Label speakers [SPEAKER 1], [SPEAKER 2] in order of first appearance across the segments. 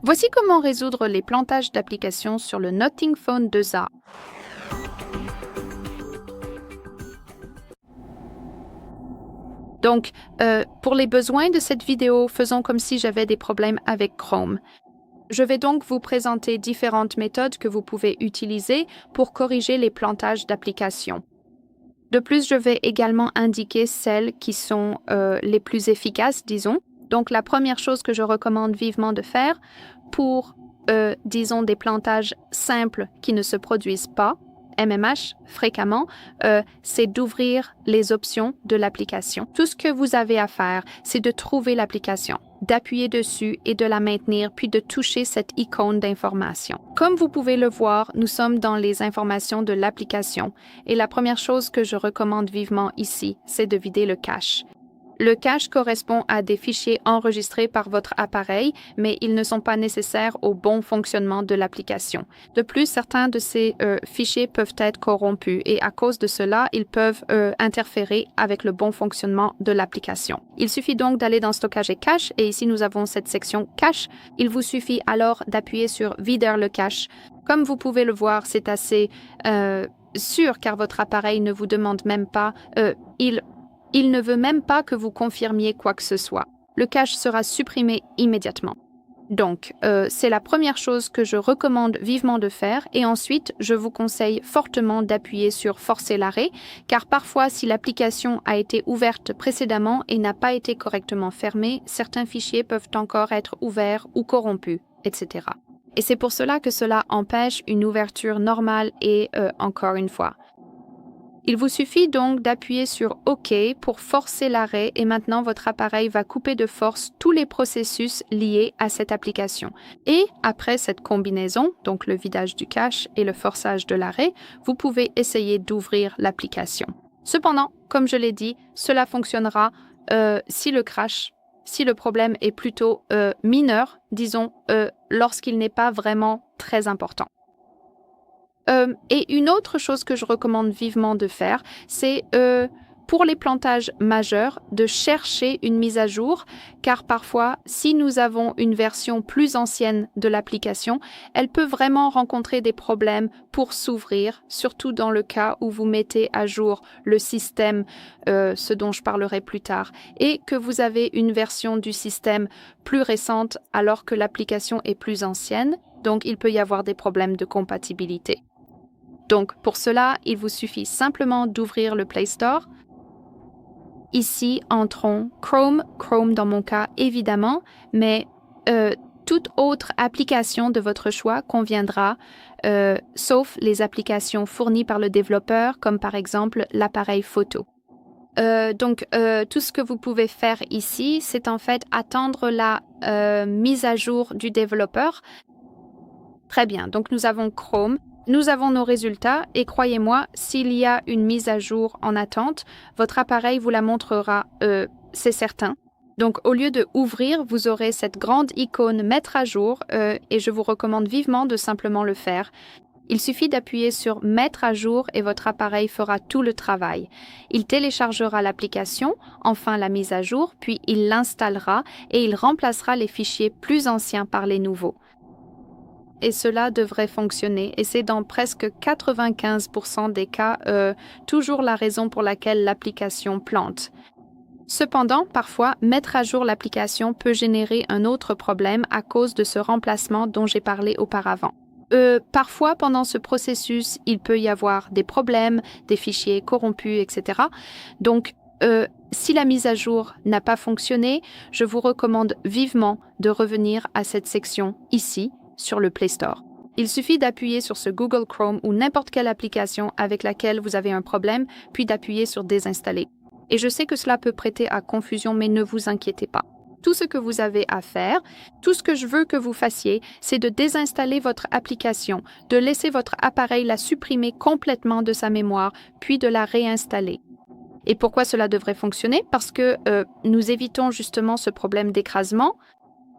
[SPEAKER 1] Voici comment résoudre les plantages d'applications sur le Nothing Phone 2A. Donc, pour les besoins de cette vidéo, faisons comme si j'avais des problèmes avec Chrome. Je vais donc vous présenter différentes méthodes que vous pouvez utiliser pour corriger les plantages d'applications. De plus, je vais également indiquer celles qui sont les plus efficaces, disons. Donc, la première chose que je recommande vivement de faire pour, disons, des plantages simples qui ne se produisent pas, MMH, fréquemment, c'est d'ouvrir les options de l'application. Tout ce que vous avez à faire, c'est de trouver l'application, d'appuyer dessus et de la maintenir, puis de toucher cette icône d'information. Comme vous pouvez le voir, nous sommes dans les informations de l'application et la première chose que je recommande vivement ici, c'est de vider le cache. Le cache correspond à des fichiers enregistrés par votre appareil, mais ils ne sont pas nécessaires au bon fonctionnement de l'application. De plus, certains de ces fichiers peuvent être corrompus et à cause de cela, ils peuvent interférer avec le bon fonctionnement de l'application. Il suffit donc d'aller dans Stockage et cache et ici nous avons cette section cache. Il vous suffit alors d'appuyer sur Vider le cache. Comme vous pouvez le voir, c'est assez sûr car votre appareil ne vous demande même pas, il ne veut même pas que vous confirmiez quoi que ce soit. Le cache sera supprimé immédiatement. Donc, c'est la première chose que je recommande vivement de faire et ensuite, je vous conseille fortement d'appuyer sur Forcer l'arrêt car parfois, si l'application a été ouverte précédemment et n'a pas été correctement fermée, certains fichiers peuvent encore être ouverts ou corrompus, etc. Et c'est pour cela que cela empêche une ouverture normale et encore une fois. Il vous suffit donc d'appuyer sur OK pour forcer l'arrêt et maintenant votre appareil va couper de force tous les processus liés à cette application. Et après cette combinaison, donc le vidage du cache et le forçage de l'arrêt, vous pouvez essayer d'ouvrir l'application. Cependant, comme je l'ai dit, cela fonctionnera si le problème est plutôt mineur, disons, lorsqu'il n'est pas vraiment très important. Et une autre chose que je recommande vivement de faire, c'est pour les plantages majeurs, de chercher une mise à jour, car parfois, si nous avons une version plus ancienne de l'application, elle peut vraiment rencontrer des problèmes pour s'ouvrir, surtout dans le cas où vous mettez à jour le système, ce dont je parlerai plus tard, et que vous avez une version du système plus récente alors que l'application est plus ancienne, donc il peut y avoir des problèmes de compatibilité. Donc, pour cela, il vous suffit simplement d'ouvrir le Play Store. Ici, entrons Chrome dans mon cas, évidemment, mais toute autre application de votre choix conviendra, sauf les applications fournies par le développeur, comme par exemple l'appareil photo. Donc, tout ce que vous pouvez faire ici, c'est en fait attendre la mise à jour du développeur. Très bien, donc nous avons Chrome. Nous avons nos résultats et croyez-moi, s'il y a une mise à jour en attente, votre appareil vous la montrera, c'est certain. Donc, au lieu de ouvrir, vous aurez cette grande icône Mettre à jour et je vous recommande vivement de simplement le faire. Il suffit d'appuyer sur Mettre à jour et votre appareil fera tout le travail. Il téléchargera l'application, enfin la mise à jour, puis il l'installera et il remplacera les fichiers plus anciens par les nouveaux. Et cela devrait fonctionner. Et c'est dans presque 95% des cas toujours la raison pour laquelle l'application plante. Cependant, parfois, mettre à jour l'application peut générer un autre problème à cause de ce remplacement dont j'ai parlé auparavant. Parfois, pendant ce processus, il peut y avoir des problèmes, des fichiers corrompus, etc. Donc, si la mise à jour n'a pas fonctionné, je vous recommande vivement de revenir à cette section ici, sur le Play Store. Il suffit d'appuyer sur ce Google Chrome ou n'importe quelle application avec laquelle vous avez un problème, puis d'appuyer sur Désinstaller. Et je sais que cela peut prêter à confusion, mais ne vous inquiétez pas. Tout ce que vous avez à faire, tout ce que je veux que vous fassiez, c'est de désinstaller votre application, de laisser votre appareil la supprimer complètement de sa mémoire, puis de la réinstaller. Et pourquoi cela devrait fonctionner? Parce que nous évitons justement ce problème d'écrasement.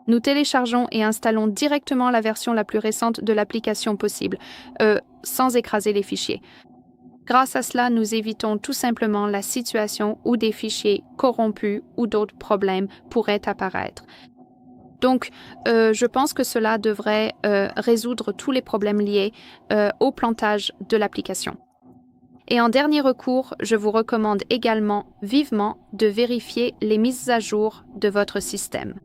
[SPEAKER 1] Nous téléchargeons et installons directement la version la plus récente de l'application possible, sans écraser les fichiers. Grâce à cela, nous évitons tout simplement la situation où des fichiers corrompus ou d'autres problèmes pourraient apparaître. Donc, je pense que cela devrait résoudre tous les problèmes liés au plantage de l'application. Et en dernier recours, je vous recommande également vivement de vérifier les mises à jour de votre système.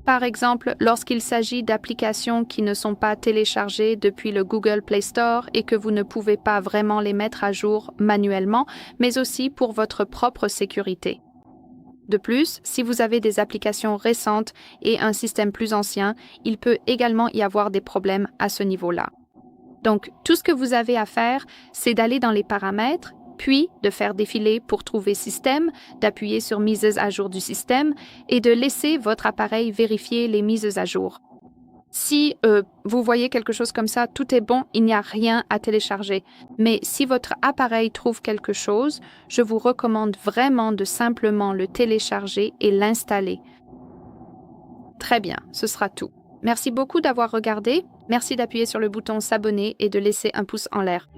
[SPEAKER 1] Par exemple, lorsqu'il s'agit d'applications qui ne sont pas téléchargées depuis le Google Play Store et que vous ne pouvez pas vraiment les mettre à jour manuellement, mais aussi pour votre propre sécurité. De plus, si vous avez des applications récentes et un système plus ancien, il peut également y avoir des problèmes à ce niveau-là. Donc, tout ce que vous avez à faire, c'est d'aller dans les paramètres, puis de faire défiler pour trouver système, d'appuyer sur mises à jour du système et de laisser votre appareil vérifier les mises à jour. Si vous voyez quelque chose comme ça, tout est bon, il n'y a rien à télécharger. Mais si votre appareil trouve quelque chose, je vous recommande vraiment de simplement le télécharger et l'installer. Très bien, ce sera tout. Merci beaucoup d'avoir regardé. Merci d'appuyer sur le bouton s'abonner et de laisser un pouce en l'air.